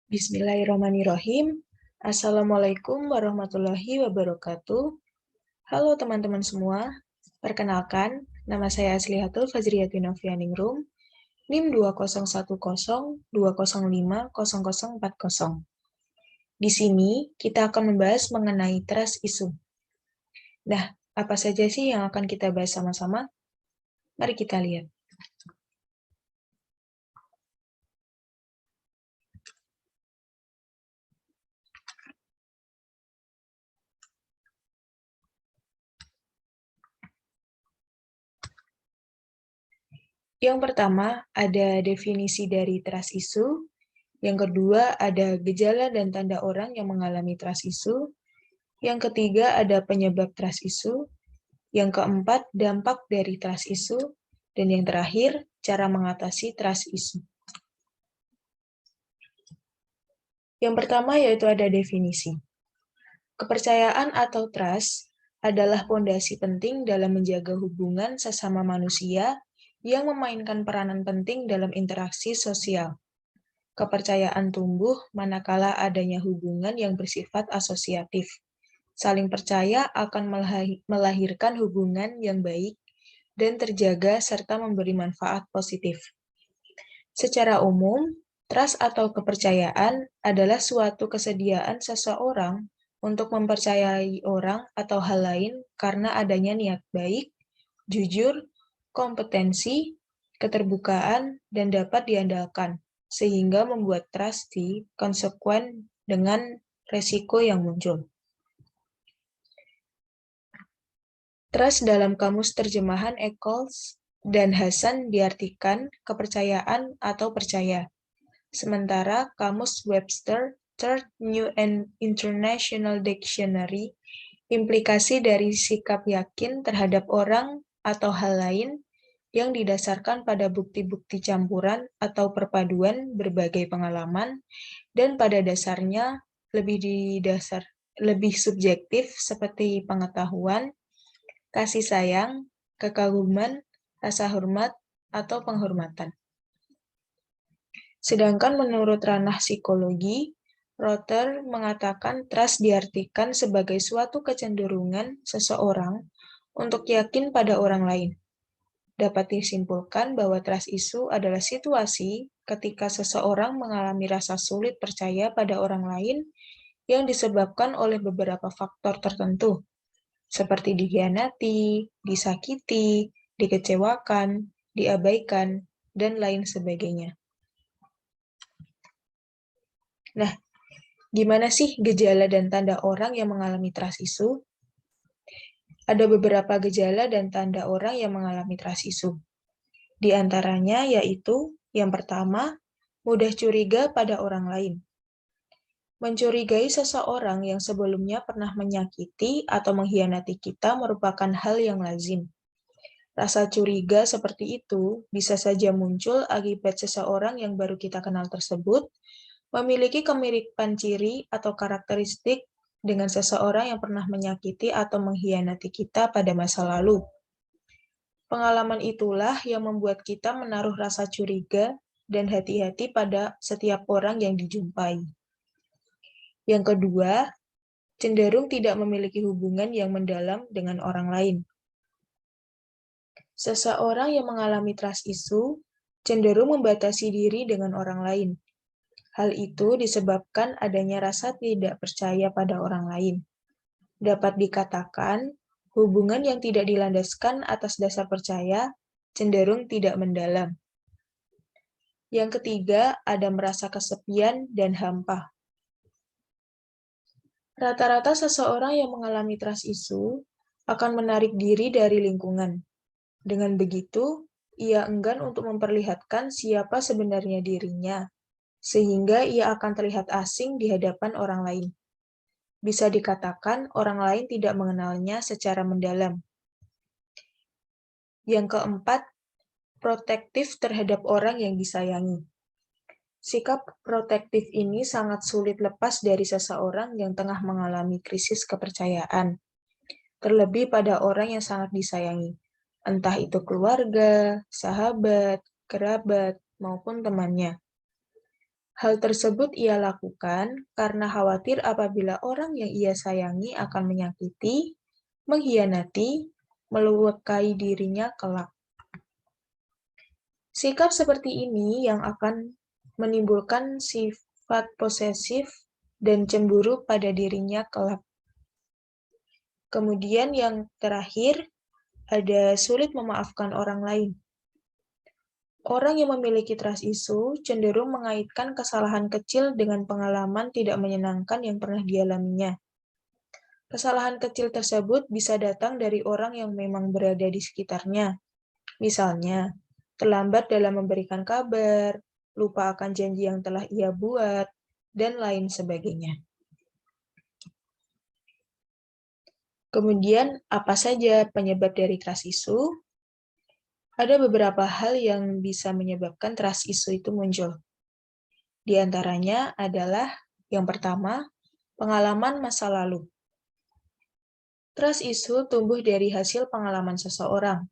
Bismillahirrahmanirrahim. Assalamualaikum warahmatullahi wabarakatuh. Halo teman-teman semua. Perkenalkan, nama saya Aslihatul Fajriyati Novianingrum, NIM 201020050040. Di sini kita akan membahas mengenai trust issue. Nah, apa saja sih yang akan kita bahas sama-sama? Mari kita lihat. Yang pertama, ada definisi dari trust issue. Yang kedua, ada gejala dan tanda orang yang mengalami trust issue. Yang ketiga, ada penyebab trust issue. Yang keempat, dampak dari trust issue. Dan yang terakhir, cara mengatasi trust issue. Yang pertama yaitu ada definisi. Kepercayaan atau trust adalah fondasi penting dalam menjaga hubungan sesama manusia yang memainkan peranan penting dalam interaksi sosial. Kepercayaan tumbuh manakala adanya hubungan yang bersifat asosiatif. Saling percaya akan melahirkan hubungan yang baik dan terjaga serta memberi manfaat positif. Secara umum, trust atau kepercayaan adalah suatu kesediaan seseorang untuk mempercayai orang atau hal lain karena adanya niat baik, jujur, kompetensi, keterbukaan, dan dapat diandalkan, sehingga membuat trust konsekuen dengan resiko yang muncul. Trust dalam kamus terjemahan Eccles dan Hasan diartikan kepercayaan atau percaya. Sementara kamus Webster Third New and International Dictionary, implikasi dari sikap yakin terhadap orang atau hal lain yang didasarkan pada bukti-bukti campuran atau perpaduan berbagai pengalaman dan pada dasarnya lebih subjektif seperti pengetahuan, kasih sayang, kekaguman, rasa hormat, atau penghormatan. Sedangkan menurut ranah psikologi, Rother mengatakan trust diartikan sebagai suatu kecenderungan seseorang untuk yakin pada orang lain. Dapat disimpulkan bahwa trust issue adalah situasi ketika seseorang mengalami rasa sulit percaya pada orang lain yang disebabkan oleh beberapa faktor tertentu, seperti dikhianati, disakiti, dikecewakan, diabaikan, dan lain sebagainya. Nah, gimana sih gejala dan tanda orang yang mengalami trust issue? Ada beberapa gejala dan tanda orang yang mengalami trust issue. Di antaranya yaitu, yang pertama, mudah curiga pada orang lain. Mencurigai seseorang yang sebelumnya pernah menyakiti atau mengkhianati kita merupakan hal yang lazim. Rasa curiga seperti itu bisa saja muncul akibat seseorang yang baru kita kenal tersebut memiliki kemiripan ciri atau karakteristik dengan seseorang yang pernah menyakiti atau mengkhianati kita pada masa lalu. Pengalaman itulah yang membuat kita menaruh rasa curiga dan hati-hati pada setiap orang yang dijumpai. Yang kedua, cenderung tidak memiliki hubungan yang mendalam dengan orang lain. Seseorang yang mengalami trust issue cenderung membatasi diri dengan orang lain. Hal itu disebabkan adanya rasa tidak percaya pada orang lain. Dapat dikatakan, hubungan yang tidak dilandaskan atas dasar percaya cenderung tidak mendalam. Yang ketiga, ada merasa kesepian dan hampa. Rata-rata seseorang yang mengalami trust issue akan menarik diri dari lingkungan. Dengan begitu, ia enggan untuk memperlihatkan siapa sebenarnya dirinya, sehingga ia akan terlihat asing di hadapan orang lain. Bisa dikatakan orang lain tidak mengenalnya secara mendalam. Yang keempat, protektif terhadap orang yang disayangi. Sikap protektif ini sangat sulit lepas dari seseorang yang tengah mengalami krisis kepercayaan, terlebih pada orang yang sangat disayangi, entah itu keluarga, sahabat, kerabat, maupun temannya. Hal tersebut ia lakukan karena khawatir apabila orang yang ia sayangi akan menyakiti, mengkhianati, melukai dirinya kelak. Sikap seperti ini yang akan menimbulkan sifat posesif dan cemburu pada dirinya kelak. Kemudian yang terakhir, ada sulit memaafkan orang lain. Orang yang memiliki trust issue cenderung mengaitkan kesalahan kecil dengan pengalaman tidak menyenangkan yang pernah dialaminya. Kesalahan kecil tersebut bisa datang dari orang yang memang berada di sekitarnya. Misalnya, terlambat dalam memberikan kabar, lupa akan janji yang telah ia buat, dan lain sebagainya. Kemudian, apa saja penyebab dari trust issue? Ada beberapa hal yang bisa menyebabkan trust issue itu muncul. Di antaranya adalah, yang pertama, pengalaman masa lalu. Trust issue tumbuh dari hasil pengalaman seseorang,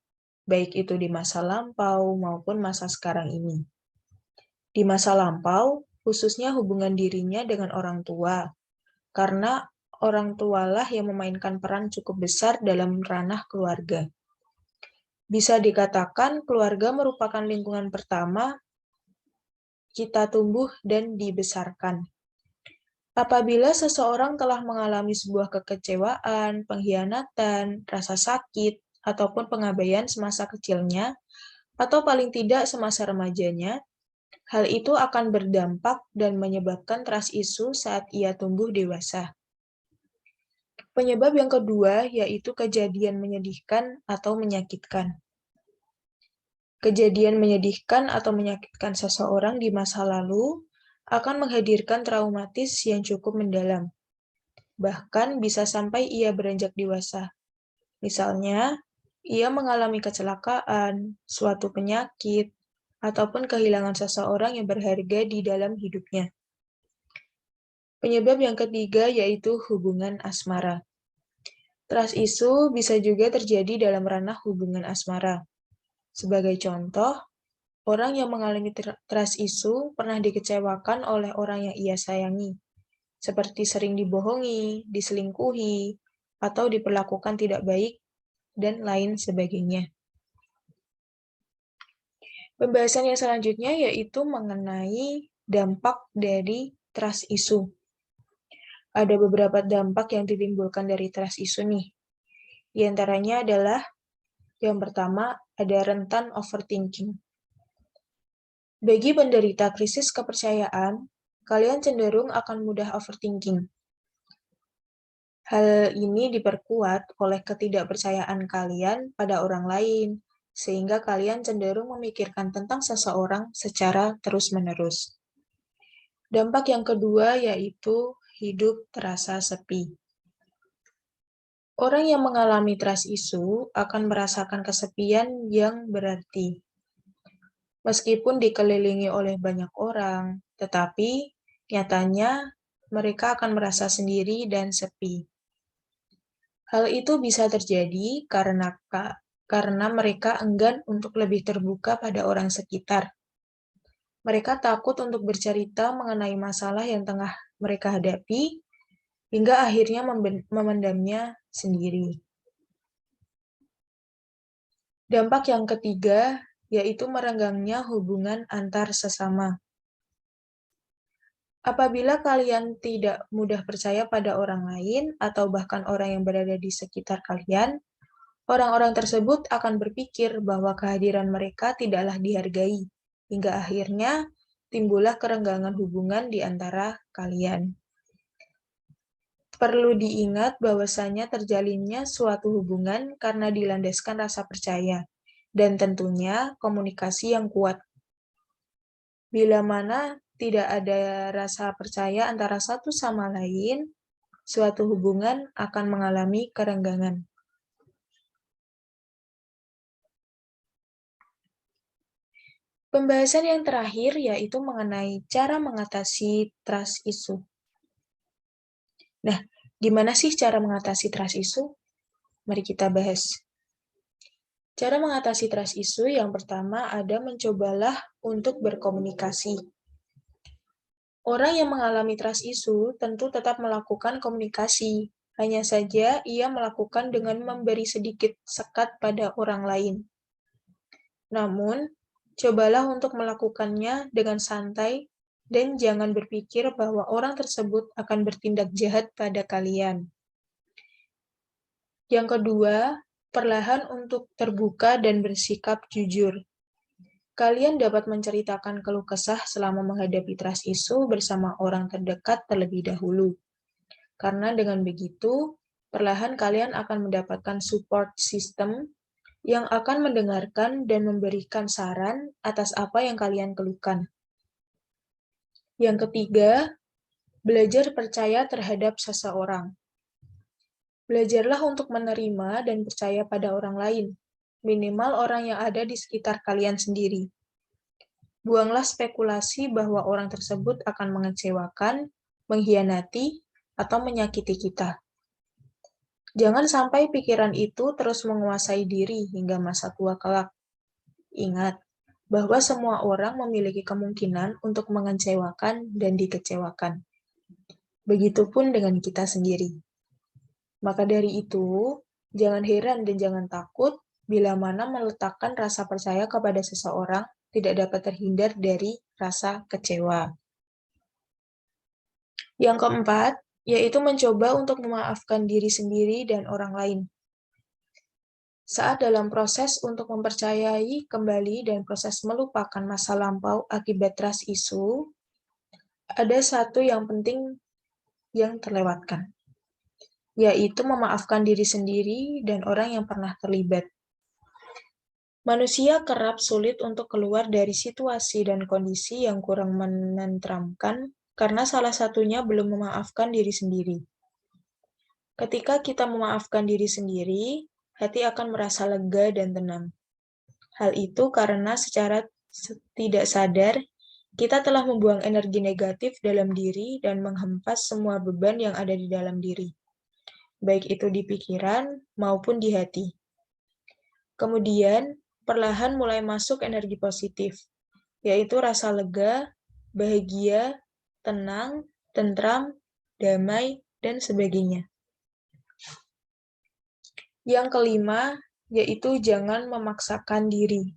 baik itu di masa lampau maupun masa sekarang ini. Di masa lampau, khususnya hubungan dirinya dengan orang tua, karena orang tualah yang memainkan peran cukup besar dalam ranah keluarga. Bisa dikatakan keluarga merupakan lingkungan pertama kita tumbuh dan dibesarkan. Apabila seseorang telah mengalami sebuah kekecewaan, pengkhianatan, rasa sakit, ataupun pengabaian semasa kecilnya, atau paling tidak semasa remajanya, hal itu akan berdampak dan menyebabkan trust issue saat ia tumbuh dewasa. Penyebab yang kedua yaitu kejadian menyedihkan atau menyakitkan. Kejadian menyedihkan atau menyakitkan seseorang di masa lalu akan menghadirkan traumatis yang cukup mendalam. Bahkan bisa sampai ia beranjak dewasa. Misalnya, ia mengalami kecelakaan, suatu penyakit, ataupun kehilangan seseorang yang berharga di dalam hidupnya. Penyebab yang ketiga yaitu hubungan asmara. Trust issue bisa juga terjadi dalam ranah hubungan asmara. Sebagai contoh, orang yang mengalami trust issue pernah dikecewakan oleh orang yang ia sayangi, seperti sering dibohongi, diselingkuhi, atau diperlakukan tidak baik, dan lain sebagainya. Pembahasan yang selanjutnya yaitu mengenai dampak dari trust issue. Ada beberapa dampak yang ditimbulkan dari trust issue nih. Di antaranya adalah, yang pertama, ada rentan overthinking. Bagi penderita krisis kepercayaan, kalian cenderung akan mudah overthinking. Hal ini diperkuat oleh ketidakpercayaan kalian pada orang lain, sehingga kalian cenderung memikirkan tentang seseorang secara terus-menerus. Dampak yang kedua yaitu hidup terasa sepi. Orang yang mengalami trust issue akan merasakan kesepian yang berarti. Meskipun dikelilingi oleh banyak orang, tetapi nyatanya mereka akan merasa sendiri dan sepi. Hal itu bisa terjadi karena mereka enggan untuk lebih terbuka pada orang sekitar. Mereka takut untuk bercerita mengenai masalah yang tengah mereka hadapi, hingga akhirnya memendamnya sendiri. Dampak yang ketiga yaitu merenggangnya hubungan antar sesama. Apabila kalian tidak mudah percaya pada orang lain atau bahkan orang yang berada di sekitar kalian, orang-orang tersebut akan berpikir bahwa kehadiran mereka tidaklah dihargai, hingga akhirnya timbullah kerenggangan hubungan di antara kalian. Perlu diingat bahwasanya terjalinnya suatu hubungan karena dilandaskan rasa percaya, dan tentunya komunikasi yang kuat. Bila mana tidak ada rasa percaya antara satu sama lain, suatu hubungan akan mengalami kerenggangan. Pembahasan yang terakhir yaitu mengenai cara mengatasi trust issue. Nah, gimana sih cara mengatasi trust issue? Mari kita bahas. Cara mengatasi trust issue yang pertama ada mencobalah untuk berkomunikasi. Orang yang mengalami trust issue tentu tetap melakukan komunikasi. Hanya saja ia melakukan dengan memberi sedikit sekat pada orang lain. Namun, cobalah untuk melakukannya dengan santai dan jangan berpikir bahwa orang tersebut akan bertindak jahat pada kalian. Yang kedua, perlahan untuk terbuka dan bersikap jujur. Kalian dapat menceritakan keluh kesah selama menghadapi trust issue bersama orang terdekat terlebih dahulu. Karena dengan begitu, perlahan kalian akan mendapatkan support system yang akan mendengarkan dan memberikan saran atas apa yang kalian keluhkan. Yang ketiga, belajar percaya terhadap seseorang. Belajarlah untuk menerima dan percaya pada orang lain, minimal orang yang ada di sekitar kalian sendiri. Buanglah spekulasi bahwa orang tersebut akan mengecewakan, mengkhianati, atau menyakiti kita. Jangan sampai pikiran itu terus menguasai diri hingga masa tua kelak. Ingat bahwa semua orang memiliki kemungkinan untuk mengecewakan dan dikecewakan. Begitupun dengan kita sendiri. Maka dari itu, jangan heran dan jangan takut bila mana meletakkan rasa percaya kepada seseorang tidak dapat terhindar dari rasa kecewa. Yang keempat, yaitu mencoba untuk memaafkan diri sendiri dan orang lain. Saat dalam proses untuk mempercayai kembali dan proses melupakan masa lampau akibat trust issue, ada satu yang penting yang terlewatkan, yaitu memaafkan diri sendiri dan orang yang pernah terlibat. Manusia kerap sulit untuk keluar dari situasi dan kondisi yang kurang menenteramkan karena salah satunya belum memaafkan diri sendiri. Ketika kita memaafkan diri sendiri, hati akan merasa lega dan tenang. Hal itu karena secara tidak sadar, kita telah membuang energi negatif dalam diri dan menghempas semua beban yang ada di dalam diri, baik itu di pikiran maupun di hati. Kemudian, perlahan mulai masuk energi positif, yaitu rasa lega, bahagia, tenang, tentram, damai, dan sebagainya. Yang kelima, yaitu jangan memaksakan diri.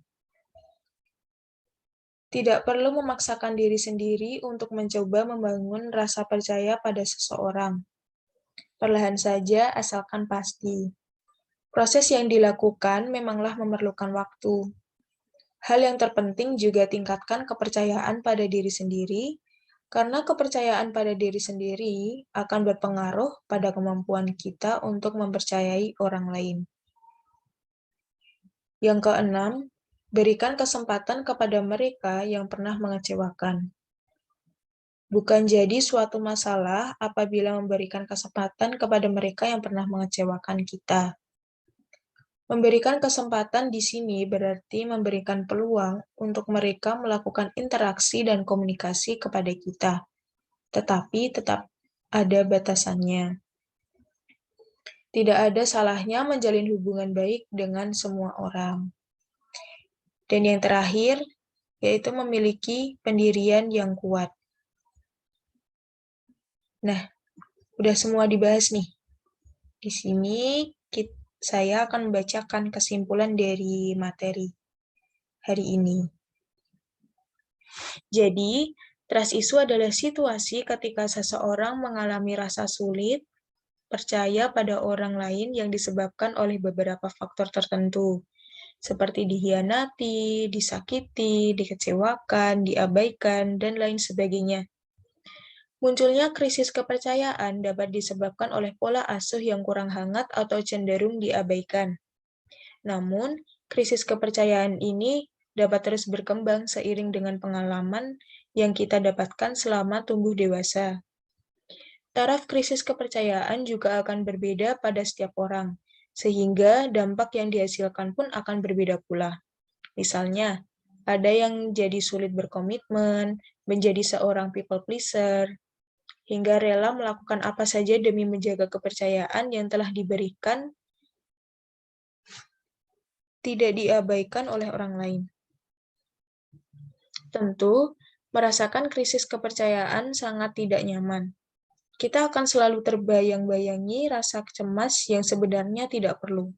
Tidak perlu memaksakan diri sendiri untuk mencoba membangun rasa percaya pada seseorang. Perlahan saja, asalkan pasti. Proses yang dilakukan memanglah memerlukan waktu. Hal yang terpenting juga tingkatkan kepercayaan pada diri sendiri, karena kepercayaan pada diri sendiri akan berpengaruh pada kemampuan kita untuk mempercayai orang lain. Yang keenam, berikan kesempatan kepada mereka yang pernah mengecewakan. Bukan jadi suatu masalah apabila memberikan kesempatan kepada mereka yang pernah mengecewakan kita. Memberikan kesempatan di sini berarti memberikan peluang untuk mereka melakukan interaksi dan komunikasi kepada kita, tetapi tetap ada batasannya. Tidak ada salahnya menjalin hubungan baik dengan semua orang. Dan yang terakhir, yaitu memiliki pendirian yang kuat. Nah, udah semua dibahas nih. Di sini saya akan membacakan kesimpulan dari materi hari ini. Jadi, trust issue adalah situasi ketika seseorang mengalami rasa sulit percaya pada orang lain yang disebabkan oleh beberapa faktor tertentu, seperti dikhianati, disakiti, dikecewakan, diabaikan, dan lain sebagainya. Munculnya krisis kepercayaan dapat disebabkan oleh pola asuh yang kurang hangat atau cenderung diabaikan. Namun, krisis kepercayaan ini dapat terus berkembang seiring dengan pengalaman yang kita dapatkan selama tumbuh dewasa. Taraf krisis kepercayaan juga akan berbeda pada setiap orang, sehingga dampak yang dihasilkan pun akan berbeda pula. Misalnya, ada yang jadi sulit berkomitmen, menjadi seorang people pleaser, hingga rela melakukan apa saja demi menjaga kepercayaan yang telah diberikan, tidak diabaikan oleh orang lain. Tentu, merasakan krisis kepercayaan sangat tidak nyaman. Kita akan selalu terbayang-bayangi rasa cemas yang sebenarnya tidak perlu.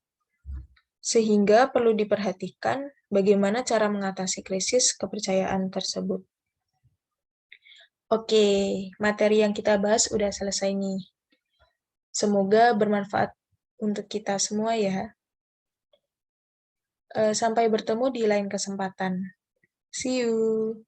Sehingga perlu diperhatikan bagaimana cara mengatasi krisis kepercayaan tersebut. Oke, materi yang kita bahas udah selesai nih. Semoga bermanfaat untuk kita semua ya. Sampai bertemu di lain kesempatan. See you.